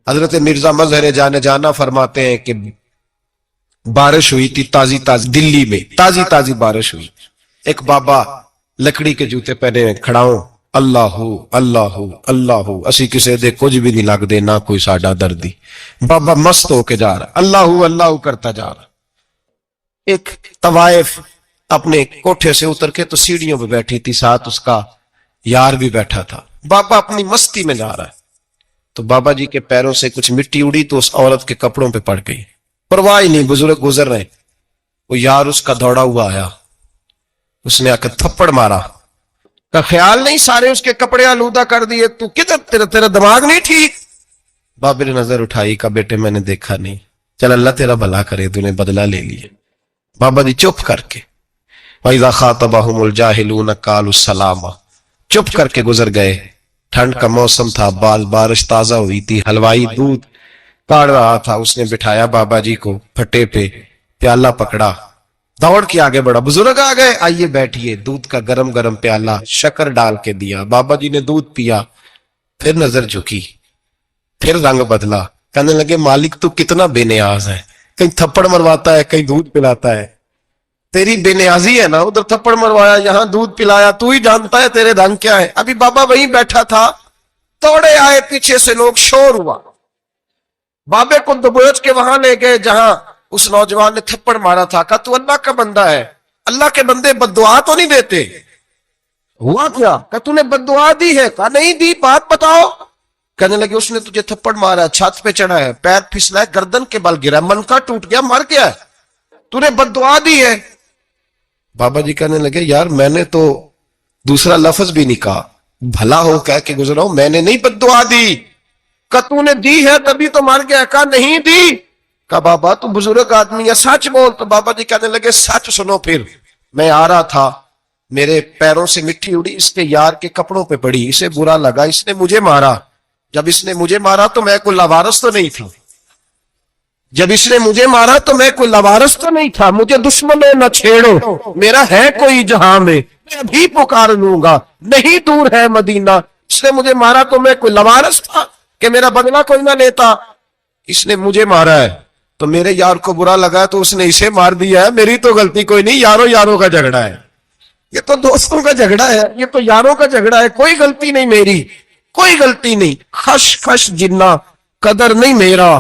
حضرت مرزا مظہر جانے جانا فرماتے ہیں کہ بارش ہوئی تھی تازی تازی، دلی میں تازی تازی بارش ہوئی، ایک بابا لکڑی کے جوتے پہنے کھڑا ہوں، اللہ اللہ اللہ اسی کسے دے کچھ بھی نہیں لگ دے، نہ کوئی ساڈا دردی، بابا مست ہو کے جا رہا، اللہ اللہ کرتا جا رہا۔ ایک طوائف اپنے کوٹھے سے اتر کے تو سیڑھیوں پہ بیٹھی تھی، ساتھ اس کا یار بھی بیٹھا تھا، بابا اپنی مستی میں جا رہا ہے، تو بابا جی کے پیروں سے کچھ مٹی اڑی تو اس عورت کے کپڑوں پہ پڑ گئی، پرواہ نہیں، بزرگ گزر رہے، وہ یار اس کا دوڑا ہوا آیا، اس نے آ کر تھپڑ مارا، کا خیال نہیں سارے اس کے کپڑے آلودہ کر دیے، تو کدھر تیرا دماغ نہیں ٹھیک؟ بابا نے نظر اٹھائی، کا بیٹے میں نے دیکھا نہیں، چل اللہ تیرا بھلا کرے، تو نے بدلہ لے لیا۔ بابا جی چپ کر کے وَإِذَا خَاطَبَهُمُ الْجَاهِلُونَ قَالُوا السَّلَامَ، چپ کر کے گزر گئے۔ ٹھنڈ کا موسم تھا، بارش تازہ ہوئی تھی، حلوائی دودھ کاڑ رہا تھا، اس نے بٹھایا بابا جی کو پھٹے پہ، پیالہ پکڑا، دوڑ کے آگے بڑھا، بزرگ آ گئے، آئیے بیٹھیے، دودھ کا گرم گرم پیالہ شکر ڈال کے دیا، بابا جی نے دودھ پیا، پھر نظر جھکی، پھر رنگ بدلا، کہنے لگے مالک تو کتنا بے نیاز ہے، کہیں تھپڑ مرواتا ہے، کہیں دودھ پلاتا ہے، تیری بے نیازی ہے نا، ادھر تھپڑ مروایا، یہاں دودھ پلایا، تو ہی جانتا ہے تیرے رنگ کیا ہے۔ ابھی بابا وہیں بیٹھا تھا، توڑے آئے پیچھے سے لوگ، شور ہوا، بابے کو دبوچ کے وہاں لے گئے جہاں اس نوجوان نے تھپڑ مارا تھا، کہا تو اللہ کا بندہ ہے، اللہ کے بندے بد دعا تو نہیں دیتے، ہوا کیا؟ کہا تو نے بد دعا دی ہے؟ کہا نہیں دی، بات بتاؤ۔ کہنے لگے اس نے تجھے تھپڑ مارا، چھت پہ چڑھا ہے، پیر پھسلا ہے، گردن کے بل گرا، منکا ٹوٹ گیا، مر گیا ہے، تو نے بد دعا دی ہے۔ بابا جی کہنے لگے یار میں نے تو دوسرا لفظ بھی نہیں کہا، بھلا ہو کہہ کے گزرا ہوں، میں نے نہیں بد دعا دی۔ کہ تو نے دی ہے تبھی تو مر گیا، کہا نہیں دی۔ کہا بابا تو بزرگ آدمی ہے، سچ بول۔ تو بابا جی کہنے لگے سچ سنو، پھر میں آ رہا تھا، میرے پیروں سے مٹی اڑی، اس کے یار کے کپڑوں پہ پڑی، اسے برا لگا، اس نے مجھے مارا، جب اس نے مجھے مارا تو میں کوئی لاوارث تو نہیں تھا، جب اس نے مجھے مارا تو میں کوئی لاوارث تو نہیں تھا، مجھے دشمنوں نہ چھیڑو، میرا ہے کوئی جہاں میں بھی پکار لوں گا، نہیں دور ہے مدینہ، اس نے مجھے مارا تو میں کوئی لاوارث تھا کہ میرا بدلہ کوئی نہ لیتا، اس نے مجھے مارا ہے تو میرے یار کو برا لگا تو اس نے اسے مار دیا ہے، میری تو غلطی کوئی نہیں، یاروں کا جھگڑا ہے، یہ تو دوستوں کا جھگڑا ہے، یہ تو یاروں کا جھگڑا ہے، کوئی غلطی نہیں میری، کوئی غلطی نہیں، خش خش جنہ قدر نہیں میرا،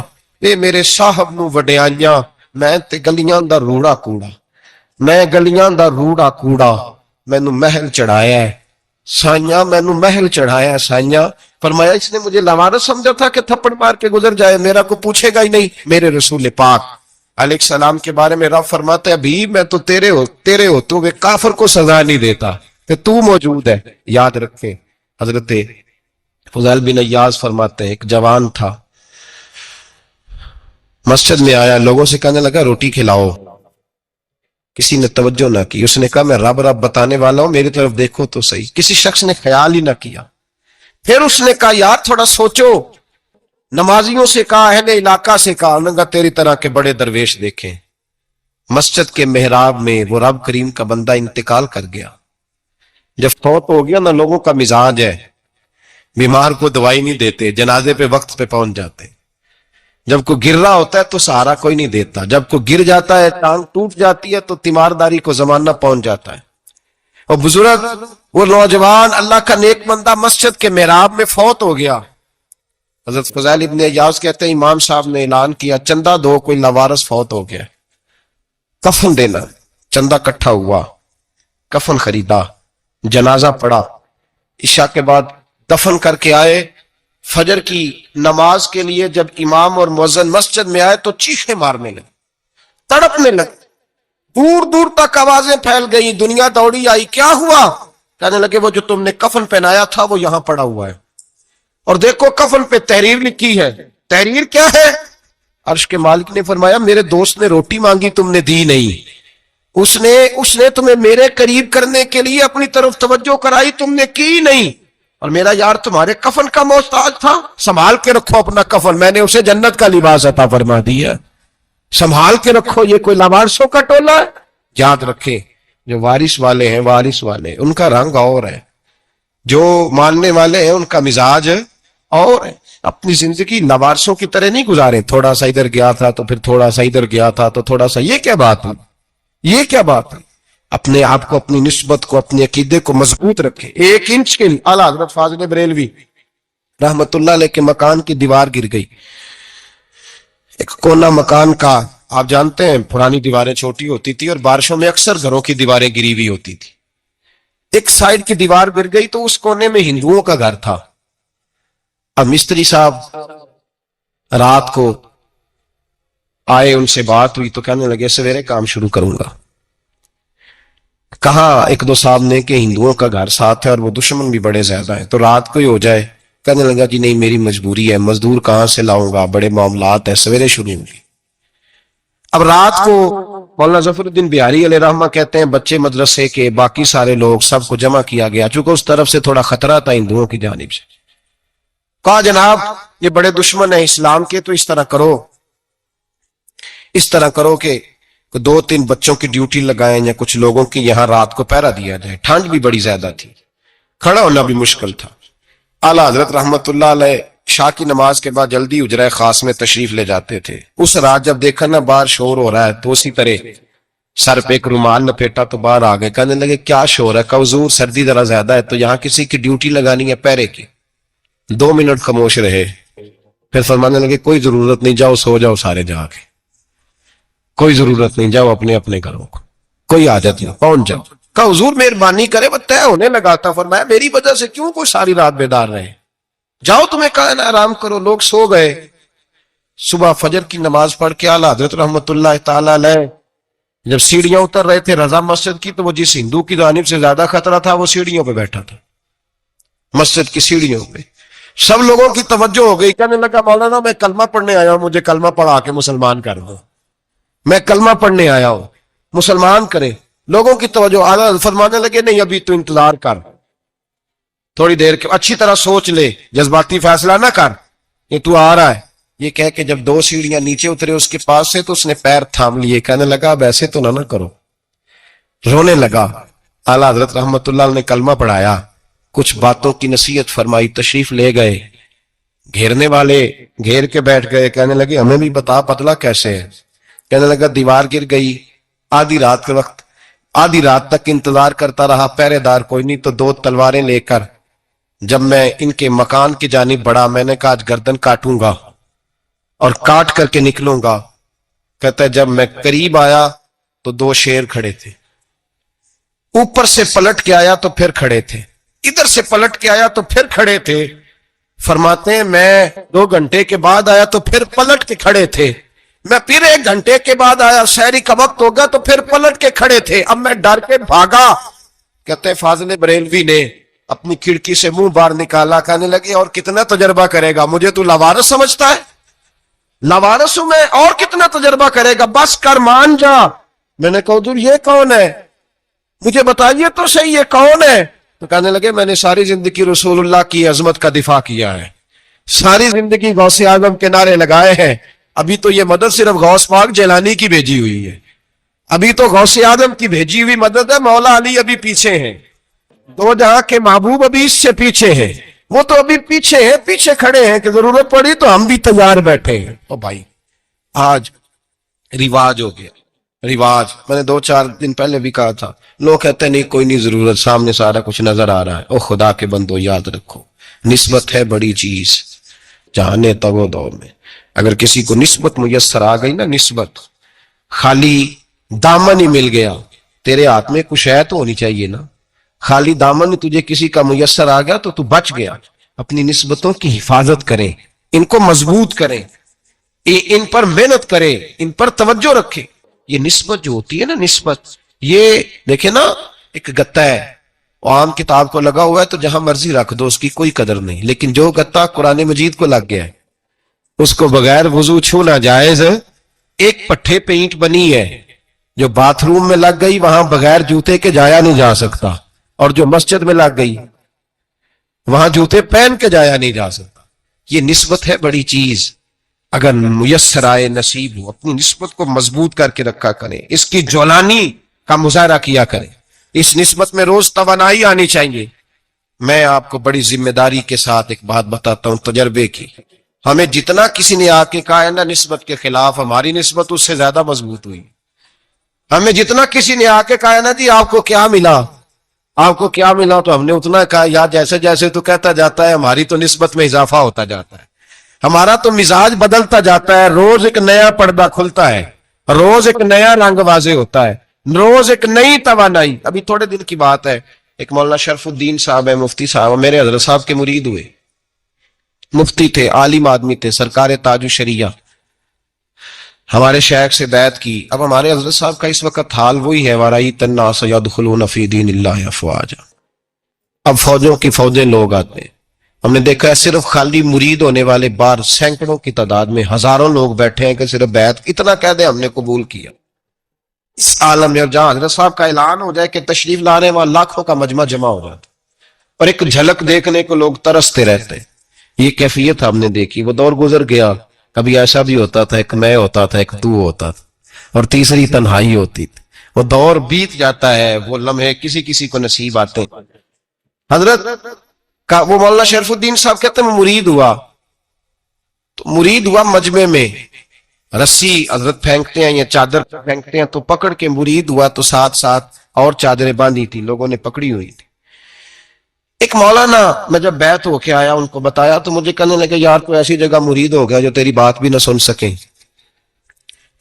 اے میرے صاحب نو وڈیائیاں، میں تے گلیاں دا روڑا کوڑا، میں گلیاں دا روڑا کوڑا، میں نو محل چڑھایا ہے سائیاں، میں نو محل چڑھایا ہے سائیاں۔ فرمایا اس نے مجھے لاوارث سمجھا تھا کہ تھپڑ مار کے گزر جائے، میرا کو پوچھے گا ہی نہیں۔ میرے رسول پاک علیہ السلام کے بارے میں رب فرماتا ہے ابھی میں تو تیرے ہوتے ہوئے کافر کو سزا نہیں دیتا کہ تو موجود ہے۔ یاد رکھیں حضرت فضیل بن عیاض فرماتے ہیں ایک جوان تھا، مسجد میں آیا، لوگوں سے کہنے لگا روٹی کھلاؤ، کسی نے توجہ نہ کی، اس نے کہا میں رب بتانے والا ہوں، میری طرف دیکھو تو صحیح، کسی شخص نے خیال ہی نہ کیا۔ پھر اس نے کہا یار تھوڑا سوچو، نمازیوں سے کہا، اہل علاقہ سے کہا، انہوں نے کہا تیری طرح کے بڑے درویش دیکھیں۔ مسجد کے محراب میں وہ رب کریم کا بندہ انتقال کر گیا، جب فوت ہو گیا نا، لوگوں کا مزاج ہے بیمار کو دوائی نہیں دیتے، جنازے پہ وقت پہ پہنچ جاتے، جب کوئی گر رہا ہوتا ہے تو سہارا کوئی نہیں دیتا، جب کوئی گر جاتا ہے ٹانگ ٹوٹ جاتی ہے تو تیمارداری کو زمانہ پہنچ جاتا ہے۔ اور بزرگ وہ نوجوان اللہ کا نیک بندہ مسجد کے محراب میں فوت ہو گیا۔ حضرت فضیل ابن عیاض کہتے ہیں امام صاحب نے اعلان کیا چندہ دو، کوئی لاوارث فوت ہو گیا، کفن دینا، چندہ کٹھا ہوا، کفن خریدا، جنازہ پڑا، عشاء کے بعد دفن کر کے آئے، فجر کی نماز کے لیے جب امام اور مؤذن مسجد میں آئے تو چیخیں مارنے لگے، تڑپنے لگے، دور دور تک آوازیں پھیل گئی، دنیا دوڑی آئی، کیا ہوا؟ کہنے لگے وہ جو تم نے کفن پہنایا تھا وہ یہاں پڑا ہوا ہے، اور دیکھو کفن پہ تحریر لکھی ہے۔ تحریر کیا ہے؟ عرش کے مالک نے فرمایا میرے دوست نے روٹی مانگی تم نے دی نہیں، اس نے تمہیں میرے قریب کرنے کے لیے اپنی طرف توجہ کرائی، تم نے کی نہیں، اور میرا یار تمہارے کفن کا محتاج تھا، سنبھال کے رکھو اپنا کفن، میں نے اسے جنت کا لباس عطا فرما دیا، سنبھال کے رکھو، یہ کوئی لاوارثوں کا ٹولہ ہے۔ یاد رکھیں جو وارث والے ہیں، وارث والے ان کا رنگ اور ہے، جو ماننے والے ہیں ان کا مزاج اور اپنی زندگی لوارسوں کی طرح نہیں گزارے، تھوڑا سا ادھر گیا تھا تو پھر تھوڑا سا ادھر گیا تھا تو تھوڑا سا، یہ کیا بات ہے؟ یہ کیا بات ہے؟ اپنے آپ کو، اپنی نسبت کو، اپنے عقیدے کو مضبوط رکھے۔ 1 انچ کے اعلیٰ حضرت فاضل بریلوی رحمت اللہ علیہ کے مکان کی دیوار گر گئی، ایک کونا مکان کا، آپ جانتے ہیں پرانی دیواریں چھوٹی ہوتی تھی اور بارشوں میں اکثر گھروں کی دیواریں گری ہوئی ہوتی تھی، ایک سائڈ کی دیوار گر گئی تو اس کونے میں ہندوؤں کا گھر تھا۔ اب مستری صاحب رات کو آئے، ان سے بات ہوئی تو کہنے لگے سویرے کام شروع کروں گا۔ کہا ایک دو صاحب نے کہ ہندوؤں کا گھر ساتھ ہے اور وہ دشمن بھی بڑے زیادہ ہیں، تو رات کو ہی ہو جائے۔ کہنے لگا جی نہیں، میری مجبوری ہے، مزدور کہاں سے لاؤں گا، بڑے معاملات ہیں، سویرے شروع ہوں گی۔ اب رات کو مولانا ظفر الدین بہاری علیہ رحمہ کہتے ہیں بچے مدرسے کے، باقی سارے لوگ، سب کو جمع کیا گیا، چونکہ اس طرف سے تھوڑا خطرہ تھا ہندوؤں کی جانب سے۔ کہا جناب یہ بڑے دشمن ہیں اسلام کے، تو اس طرح کرو کہ 2-3 بچوں کی ڈیوٹی لگائیں یا کچھ لوگوں کی یہاں رات کو پہرا دیا جائے، ٹھنڈ بھی بڑی زیادہ تھی، کھڑا ہونا بھی مشکل تھا۔ اعلیٰ حضرت رحمت اللہ علیہ عشاء کی نماز کے بعد جلدی حجرہ خاص میں تشریف لے جاتے تھے۔ اس رات جب دیکھا نا باہر شور ہو رہا ہے تو اسی طرح سر پہ ایک رومال لپیٹا تو باہر آ گئے۔ کہنے لگے کیا شور ہے؟ کہا حضور سردی ذرا زیادہ ہے تو یہاں کسی کی ڈیوٹی لگانی ہے پہرے کی۔ 2 منٹ خاموش رہے، پھر فرمانے لگے کوئی ضرورت نہیں، جاؤ سو جاؤ سارے جا کے، کوئی ضرورت نہیں، جاؤ اپنے اپنے گھروں کو، کوئی حاجت نہیں، پہنچ جاؤ۔ کہا حضور مہربانی کرے، وہ طے ہونے لگا تھا۔ فرمایا میری وجہ سے کیوں کوئی ساری رات بیدار رہے، جاؤ تمہیں کہا نا آرام کرو۔ لوگ سو گئے۔ صبح فجر کی نماز پڑھ کے اعلیٰ حضرت رحمت اللہ تعالی علیہ جب سیڑھیاں اتر رہے تھے رضا مسجد کی، تو وہ جس ہندو کی جانب سے زیادہ خطرہ تھا وہ سیڑھیوں پہ بیٹھا تھا، مسجد کی سیڑھیوں پہ۔ سب لوگوں کی توجہ ہو گئی، کہنے لگا مولانا میں کلمہ پڑھنے آیا ہوں، مجھے کلمہ پڑھا کے مسلمان کر دو، میں کلمہ پڑھنے آیا ہوں، مسلمان کرے۔ لوگوں کی توجہ، اعلیٰ فرمانے لگے نہیں ابھی تو انتظار کر، تھوڑی دیر کے، اچھی طرح سوچ لے، جذباتی فیصلہ نہ کر، یہ تو آ رہا ہے۔ یہ کہہ کے جب 2 سیڑھیاں نیچے اترے اس کے پاس سے تو اس نے پیر تھام لیے، کہنے لگا اب ایسے تو نہ کرو، رونے لگا۔ اعلیٰ حضرت رحمت اللہ علیہ نے کلمہ پڑھایا، کچھ باتوں کی نصیحت فرمائی، تشریف لے گئے۔ گھیرنے والے گھیر کے بیٹھ گئے، کہنے لگے ہمیں بھی بتا پتلا کیسے ہے۔ کہنے لگا دیوار گر گئی، آدھی رات کے وقت، آدھی رات تک انتظار کرتا رہا، پہرے دار کوئی نہیں، تو 2 تلواریں لے کر جب میں ان کے مکان کی جانب بڑھا، میں نے کہا آج گردن کاٹوں گا اور کاٹ کر کے نکلوں گا۔ کہتا ہے جب میں قریب آیا تو 2 شیر کھڑے تھے، اوپر سے پلٹ کے آیا تو پھر کھڑے تھے، ادھر سے پلٹ کے آیا تو پھر کھڑے تھے۔ فرماتے ہیں میں 2 گھنٹے کے بعد آیا تو پھر پلٹ کے کھڑے تھے، میں پھر 1 گھنٹے کے بعد آیا، سحری کا وقت ہوگا تو پھر پلٹ کے کھڑے تھے، اب میں ڈر کے بھاگا۔ کہتے ہیں فاضل بریلوی نے اپنی کھڑکی سے منہ باہر نکالا، کہنے لگے اور کتنا تجربہ کرے گا، مجھے تو لاوارث سمجھتا ہے، لاوارث ہوں میں، اور کتنا تجربہ کرے گا، بس کر مان جا۔ میں نے کہا حضور یہ کون ہے، مجھے بتائیے تو صحیح یہ کون ہے۔ تو کہنے لگے میں نے ساری زندگی رسول اللہ کی عظمت کا دفاع کیا ہے، ساری زندگی غوث اعظم کے نعرے لگائے ہیں، ابھی تو یہ مدد صرف غوث پاک جیلانی کی بھیجی ہوئی ہے، ابھی تو غوث اعظم کی بھیجی ہوئی مدد ہے، مولا علی ابھی پیچھے ہیں، 2 جہاں کے محبوب ابھی اس سے پیچھے ہیں، وہ تو ابھی پیچھے ہیں، پیچھے کھڑے ہیں کہ ضرورت پڑی تو ہم بھی تیار بیٹھے ہیں۔ تو بھائی آج رواج ہو گیا، رواج، میں نے 2-4 دن پہلے بھی کہا تھا، لوگ کہتے ہیں نہیں کوئی نہیں ضرورت، سامنے سارا کچھ نظر آ رہا ہے۔ او خدا کے بندو یاد رکھو، نسبت ہے بڑی چیز، جانے تو دور میں اگر کسی کو نسبت میسر آ گئی نا، نسبت، خالی دامن ہی مل گیا، تیرے ہاتھ میں کچھ ہے تو ہونی چاہیے نا، خالی دامن تجھے کسی کا میسر آ گیا تو بچ گیا۔ اپنی نسبتوں کی حفاظت کریں، ان کو مضبوط کریں، ان پر محنت کریں، ان پر توجہ رکھیں۔ یہ نسبت جو ہوتی ہے نا، نسبت، یہ دیکھیں نا ایک گتا ہے، عام کتاب کو لگا ہوا ہے تو جہاں مرضی رکھ دو، اس کی کوئی قدر نہیں، لیکن جو گتا قرآن مجید کو لگ گیا ہے اس کو بغیر وضو چھونا جائز ہے۔ ایک پٹھے پہ اینٹ بنی ہے، جو باتھ روم میں لگ گئی وہاں بغیر جوتے کے جایا نہیں جا سکتا، اور جو مسجد میں لگ گئی وہاں جوتے پہن کے جایا نہیں جا سکتا۔ یہ نسبت ہے بڑی چیز، اگر میسر آئے نصیب ہو، اپنی نسبت کو مضبوط کر کے رکھا کریں، اس کی جولانی کا مظاہرہ کیا کریں، اس نسبت میں روز توانائی آنی چاہیے، میں آپ کو بڑی ذمہ داری کے ساتھ ایک بات بتاتا ہوں تجربے کی. ہمیں جتنا کسی نے آ کے کہا ہے نا نسبت کے خلاف، ہماری نسبت اس سے زیادہ مضبوط ہوئی. ہمیں جتنا کسی نے آ کے کہا ہے نا جی آپ کو کیا ملا، آپ کو کیا ملا، تو ہم نے اتنا کہا یا جیسے جیسے تو کہتا جاتا ہے ہماری تو نسبت میں اضافہ ہوتا جاتا ہے، ہمارا تو مزاج بدلتا جاتا ہے، روز ایک نیا پردہ کھلتا ہے، روز ایک نیا رنگ واضح ہوتا ہے، روز ایک نئی توانائی. ابھی تھوڑے دن کی بات ہے، ایک مولانا شرف الدین صاحب ہے، مفتی صاحب، میرے حضرت صاحب کے مرید ہوئے، مفتی تھے، عالم آدمی تھے، سرکار تاج الشریعہ، ہمارے شیخ سے بیعت کی. اب ہمارے حضرت صاحب کا اس وقت حال وہی ہے وَرَأَيْتَ النَّاسَ يَدْخُلُونَ فِي دِينِ اللَّهِ أَفْوَاجًا. اب فوجوں کی فوجیں لوگ آتے ہیں. ہم نے دیکھا ہے صرف خالی مرید ہونے والے بار سینکڑوں کی تعداد میں ہزاروں لوگ بیٹھے ہیں کہ صرف بیعت اتنا کہہ دیں ہم نے قبول کیا. اس عالم میں جہاں حضرت صاحب کا اعلان ہو جائے کہ تشریف لانے والا لاکھوں کا مجمع جمع ہو جاتا اور ایک جھلک دیکھنے کو لوگ ترستے رہتے ہیں. یہ کیفیت ہم نے دیکھی. وہ دور گزر گیا، کبھی ایسا بھی ہوتا تھا ایک میں ہوتا تھا، ایک تو ہوتا تھا، اور تیسری تنہائی ہوتی تھی. وہ دور بیت جاتا ہے، وہ لمحے کسی کسی کو نصیب آتے ہیں. حضرت کا وہ مولانا شرف الدین صاحب کہتے ہیں مرید ہوا، تو مرید ہوا مجمع میں، رسی حضرت پھینکتے ہیں یا چادر پھینکتے ہیں تو پکڑ کے مرید ہوا، تو ساتھ ساتھ اور چادریں باندھی تھی، لوگوں نے پکڑی ہوئی تھی. ایک مولانا میں جب بیعت ہو کے آیا ان کو بتایا تو مجھے کہنے لگے یار تو ایسی جگہ مرید ہو گیا جو تیری بات بھی نہ سن سکیں،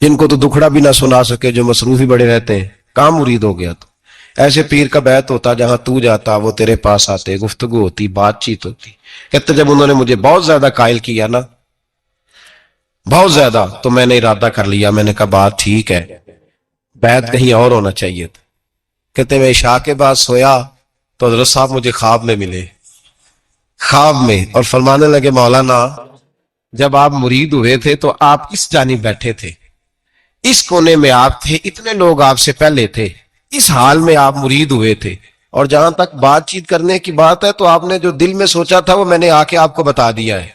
جن کو تو دکھڑا بھی نہ سنا سکے، جو مصروف ہی بڑے رہتے ہیں، کہاں مرید ہو گیا؟ تو ایسے پیر کا بیعت ہوتا جہاں تو جاتا وہ تیرے پاس آتے، گفتگو ہوتی، بات چیت ہوتی. کہتے جب انہوں نے مجھے بہت زیادہ قائل کیا نا، بہت زیادہ، تو میں نے ارادہ کر لیا، میں نے کہا بات ٹھیک ہے، بیعت کہیں اور ہونا چاہیے تھا. کہتے میں عشاء کے بعد سویا تو حضرت صاحب مجھے خواب میں ملے، خواب میں، اور فرمانے لگے مولانا جب آپ مرید ہوئے تھے تو آپ اس جانب بیٹھے تھے، اس کونے میں آپ تھے، اتنے لوگ آپ سے پہلے تھے، اس حال میں آپ مرید ہوئے تھے، اور جہاں تک بات چیت کرنے کی بات ہے تو آپ نے جو دل میں سوچا تھا وہ میں نے آ کے آپ کو بتا دیا ہے.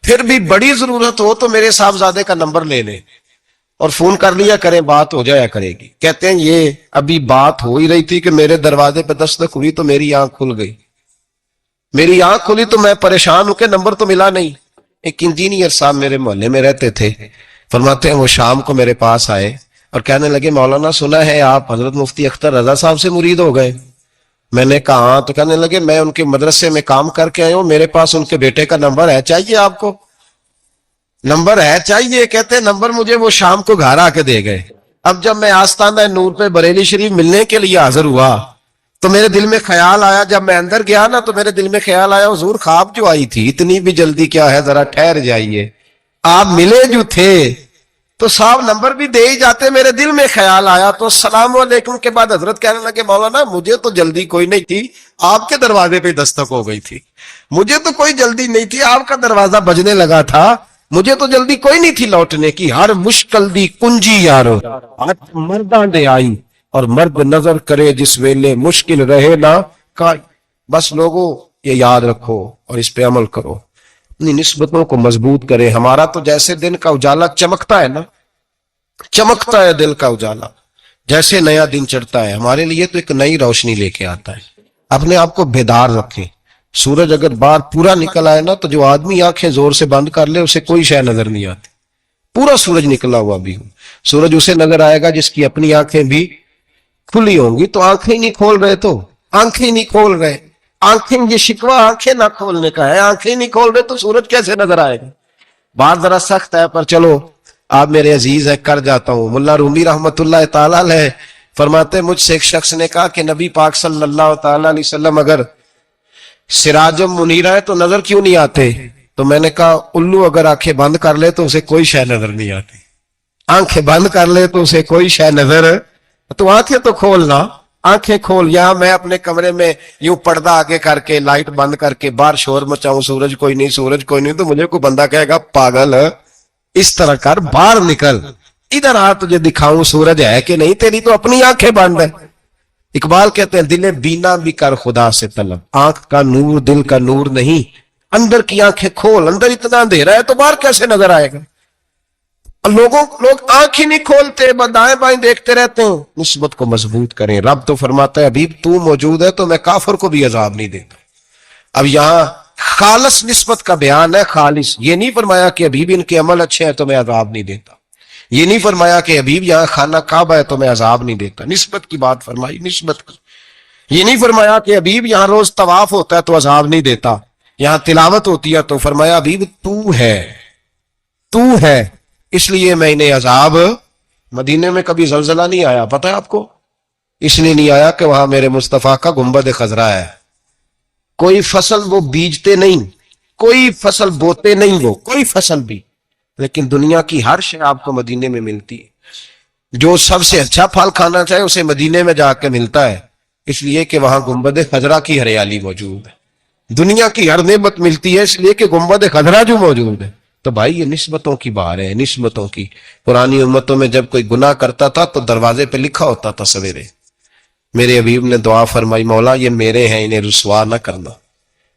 پھر بھی بڑی ضرورت ہو تو میرے صاحبزادے کا نمبر لے لیں اور فون کر لیا کریں، بات ہو جایا کرے گی. کہتے ہیں یہ ابھی بات ہو ہی رہی تھی کہ میرے دروازے پہ دستک ہوئی تو میری آنکھ کھل گئی، میری آنکھ کھلی تو میں پریشان ہوں کہ نمبر تو ملا نہیں. ایک انجینئر صاحب میرے محلے میں رہتے تھے، فرماتے ہیں وہ شام کو میرے پاس آئے اور کہنے لگے مولانا سنا ہے آپ حضرت مفتی اختر رضا صاحب سے مرید ہو گئے. میں نے کہا ہاں. تو کہنے لگے میں ان کے مدرسے میں کام کر کے آیا ہوں، میرے پاس ان کے بیٹے کا نمبر ہے، چاہیے آپ کو؟ نمبر ہے چاہیے؟ کہتے نمبر مجھے وہ شام کو گھر آ کے دے گئے. اب جب میں آستانہ نور پہ بریلی شریف ملنے کے لیے حاضر ہوا تو میرے دل میں خیال آیا، جب میں اندر گیا نا تو میرے دل میں خیال آیا حضور خواب جو آئی تھی اتنی بھی جلدی کیا ہے، ذرا ٹھہر جائیے، آپ ملے جو تھے تو صاحب نمبر بھی دے ہی جاتے. میرے دل میں خیال آیا تو السلام علیکم کے بعد حضرت کہنے لگے مولانا مجھے تو جلدی کوئی نہیں تھی، آپ کے دروازے پہ دستک ہو گئی تھی، مجھے تو کوئی جلدی نہیں تھی، آپ کا دروازہ بجنے لگا تھا، مجھے تو جلدی کوئی نہیں تھی لوٹنے کی. ہر مشکل دی کنجی یارو مرداں دے آئی، اور مرد نظر کرے جس ویلے مشکل رہے نا کائی. بس لوگوں یہ یاد رکھو اور اس پہ عمل کرو، اپنی نسبتوں کو مضبوط کرے. ہمارا تو جیسے دن کا اجالا چمکتا ہے نا، چمکتا ہے دل کا اجالا، جیسے نیا دن چڑھتا ہے ہمارے لیے تو ایک نئی روشنی لے کے آتا ہے. اپنے آپ کو بیدار رکھیں. سورج اگر باہر پورا نکل آئے نا تو جو آدمی آنکھیں زور سے بند کر لے اسے کوئی شے نظر نہیں آتی. پورا سورج نکلا ہوا بھی ہو، سورج اسے نظر آئے گا جس کی اپنی آنکھیں بھی کھلی ہوں گی. تو آنکھیں نہیں کھول رہے، تو آنکھیں نہیں کھول رہے، آنکھیں، یہ شکوہ آنکھیں نہ کھولنے کا ہے، آنکھیں نہیں کھول رہے تو سورج کیسے نظر آئے گا؟ بات ذرا سخت ہے پر چلو آپ میرے عزیز ہے کر جاتا ہوں. ملا رومی رحمت اللہ تعالی علیہ فرماتے مجھ سے ایک شخص نے کہا کہ نبی پاک صلی اللہ تعالی علیہ وسلم اگر سراجم منیرہ ہے تو نظر کیوں نہیں آتے؟ تو میں نے کہا الو اگر آنکھیں بند کر لے تو اسے کوئی شے نظر نہیں آتی، آنکھیں بند کر لے تو اسے کوئی شے نظر، تو آنکھیں تو کھولنا، آنکھیں کھول. یہاں میں اپنے کمرے میں یوں پردہ آگے کر کے لائٹ بند کر کے باہر شور مچاؤں سورج کوئی نہیں سورج کوئی نہیں، تو مجھے کوئی بندہ کہے گا پاگل اس طرح کر، باہر نکل، ادھر آ تجھے دکھاؤں سورج ہے کہ نہیں، تیری تو اپنی آنکھیں بند ہے. اقبال کہتے ہیں دل بینا بھی کر خدا سے طلب، آنکھ کا نور دل کا نور نہیں، اندر کی آنکھیں کھول، اندر اتنا اندھیرا ہے تو باہر کیسے نظر آئے گا؟ لوگ آنکھ ہی نہیں کھولتے، دائیں بائیں دیکھتے رہتے ہیں. نسبت کو مضبوط کریں. رب تو فرماتا ہے حبیب تو موجود ہے تو میں کافر کو بھی عذاب نہیں دیتا. اب یہاں خالص نسبت کا بیان ہے، خالص. یہ نہیں فرمایا کہ حبیب ان کے عمل اچھے ہیں تو میں عذاب نہیں دیتا. یہ نہیں فرمایا کہ حبیب یہاں خانہ کعبہ ہے تو میں عذاب نہیں دیتا. نسبت کی بات فرمائی، نسبت کی. یہ نہیں فرمایا کہ حبیب یہاں روز طواف ہوتا ہے تو عذاب نہیں دیتا، یہاں تلاوت ہوتی ہے تو فرمایا حبیب تو ہے اس لیے میں انہیں عذاب. مدینے میں کبھی زلزلہ نہیں آیا، پتہ ہے آپ کو؟ اس لیے نہیں آیا کہ وہاں میرے مصطفیٰ کا گنبد خضرا ہے. کوئی فصل وہ بیجتے نہیں، کوئی فصل بوتے نہیں، وہ کوئی فصل بھی، لیکن دنیا کی ہر شے آپ کو مدینے میں ملتی ہے. جو سب سے اچھا پھل کھانا چاہے اسے مدینے میں جا کے ملتا ہے، اس لیے کہ وہاں گنبد خضرا کی ہریالی موجود ہے. دنیا کی ہر نعمت ملتی ہے اس لیے کہ گنبد خضرا جو موجود ہے. تو بھائی یہ نسبتوں کی بات ہے، نسبتوں کی. پرانی امتوں میں جب کوئی گناہ کرتا تھا تو دروازے پہ لکھا ہوتا تھا سویرے. میرے حبیب نے دعا فرمائی، مولا یہ میرے ہیں انہیں رسوا نہ کرنا.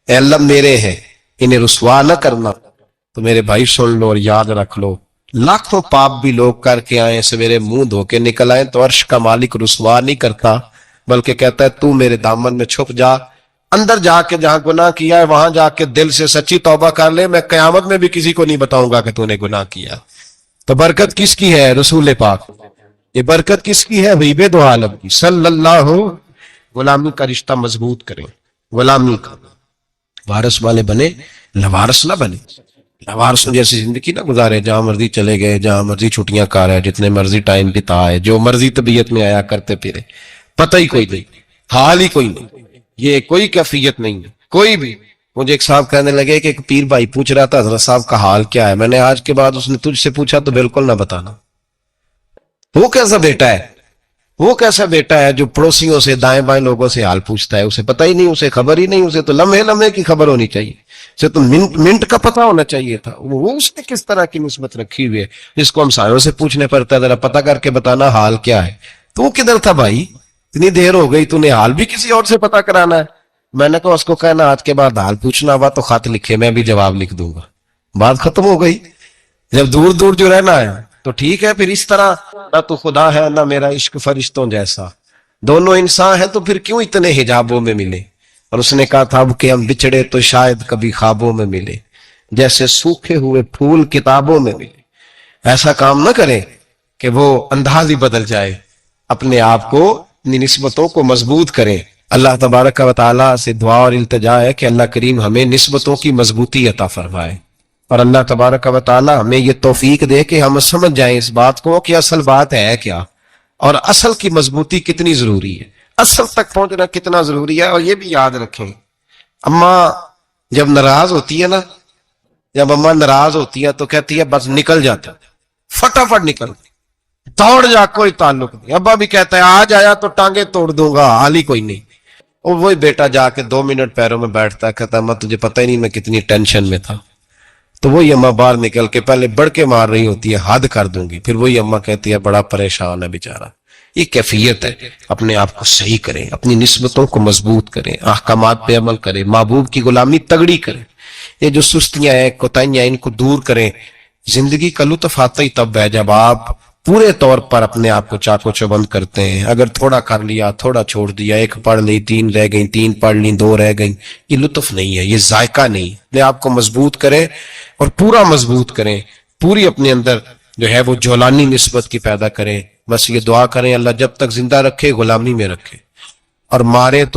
اے اللہ میرے ہیں انہیں رسوا نہ کرنا. تو میرے بھائی سن لو اور یاد رکھ لو، لاکھوں پاپ بھی لوگ کر کے آئیں، سویرے منہ دھو کے نکل آئیں تو عرش کا مالک رسوا نہیں کرتا، بلکہ کہتا ہے تو میرے دامن میں چھپ جا. اندر جا کے جہاں گناہ کیا ہے وہاں جا کے دل سے سچی توبہ کر لے، میں قیامت میں بھی کسی کو نہیں بتاؤں گا کہ تو نے گناہ کیا. تو برکت کس کی ہے؟ رسول پاک. یہ برکت کس کی ہے؟ حبیب دو عالم کی صلی اللہ. غلامی کا رشتہ مضبوط کریں، غلامی کا وارث والے بنے، لوارث نہ بنے. لوارثوں جیسی زندگی نہ گزارے، جہاں مرضی چلے گئے، جہاں مرضی چھٹیاں کار ہے، جتنے مرضی ٹائم بتا ہے، جو مرضی طبیعت میں آیا کرتے پھرے، پتہ ہی کوئی نہیں، حال ہی کوئی نہیں. یہ کوئی کیفیت نہیں ہے کوئی بھی. مجھے ایک صاحب کہنے لگے کہ ایک پیر بھائی پوچھ رہا تھا حضرت صاحب کا حال کیا ہے. میں نے آج کے بعد اس نے تجھ سے پوچھا تو بالکل نہ بتانا. وہ کیسا بیٹا ہے، وہ کیسا بیٹا ہے جو پڑوسیوں سے دائیں بائیں لوگوں سے حال پوچھتا ہے؟ اسے پتہ ہی نہیں، اسے خبر ہی نہیں. اسے تو لمحے لمحے کی خبر ہونی چاہیے، اسے تو منٹ کا پتہ ہونا چاہیے تھا. وہ اس نے کس طرح کی نسبت رکھی ہوئی ہے جس کو ہم سایوں سے پوچھنے پڑتا ہے ذرا پتہ کر کے بتانا حال کیا ہے. تو کدھر تھا بھائی؟ اتنی دیر ہو گئی، تو نے حال بھی کسی اور سے پتہ کرانا ہے. میں نے کہا اس کو کہنا آج کے بعد حال پوچھنا ہوا تو خط لکھے، میں بھی جواب لکھ دوں گا. بات ختم ہو گئی. جب دور دور جو رہنا ہے تو ٹھیک ہے. پھر اس طرح نہ تو خدا ہے نہ میرا عشق فرشتوں جیسا، دونوں انسان ہیں تو پھر کیوں اتنے حجابوں میں ملے. اور اس نے کہا تھا اب کہ ہم بچھڑے تو شاید کبھی خوابوں میں ملے، جیسے سوکھے ہوئے پھول کتابوں میں ملے. ایسا کام نہ کریں کہ وہ انداز ہی بدل جائے. اپنے آپ کو، اپنی نسبتوں کو مضبوط کریں. اللہ تبارک و تعالیٰ سے دعا اور التجا ہے کہ اللہ کریم ہمیں نسبتوں کی مضبوطی عطا فرمائے، اور اللہ تبارک و تعالیٰ ہمیں یہ توفیق دے کہ ہم سمجھ جائیں اس بات کو کہ اصل بات ہے کیا، اور اصل کی مضبوطی کتنی ضروری ہے، اصل تک پہنچنا کتنا ضروری ہے. اور یہ بھی یاد رکھیں، اماں جب ناراض ہوتی ہے نا، جب اماں ناراض ہوتی ہے تو کہتی ہے بس نکل جاتا، فٹافٹ نکل، دوڑ جا، کوئی تعلق نہیں. ابا بھی کہتا ہے آج آیا تو ٹانگیں توڑ دوں گا، حال ہی کوئی نہیں. اور وہی بیٹا جا کے 2 منٹ پیروں میں بیٹھتا ہے، کہتا ہے اماں تجھے پتہ ہی نہیں میں کتنی ٹینشن میں تھا. تو وہی اماں باہر نکل کے پہلے بڑھ کے مار رہی ہوتی ہے حد کر دوں گی، پھر وہی اماں کہتی ہے بڑا پریشان ہے بیچارہ. یہ کیفیت ہے. اپنے آپ کو صحیح کریں، اپنی نسبتوں کو مضبوط کریں، احکامات پہ عمل کریں، محبوب کی غلامی تگڑی کریں. یہ جو سستیاں ہیں، کوتاہیاں، ان کو دور کریں. زندگی کا لطف آتا ہی تب ہے جب آپ پورے طور پر اپنے آپ کو چاقو چوبند کرتے ہیں. اگر تھوڑا کر لیا، تھوڑا چھوڑ دیا، 1 پڑھ لی 3 رہ گئیں، 3 پڑھ لی 2 رہ گئیں، یہ لطف نہیں ہے، یہ ذائقہ نہیں. اپنے آپ کو مضبوط کریں اور پورا مضبوط کریں، پوری اپنے اندر جو ہے وہ جولانی نسبت کی پیدا کریں. بس یہ دعا کریں اللہ جب تک زندہ رکھے غلامی میں رکھے، اور مارے تو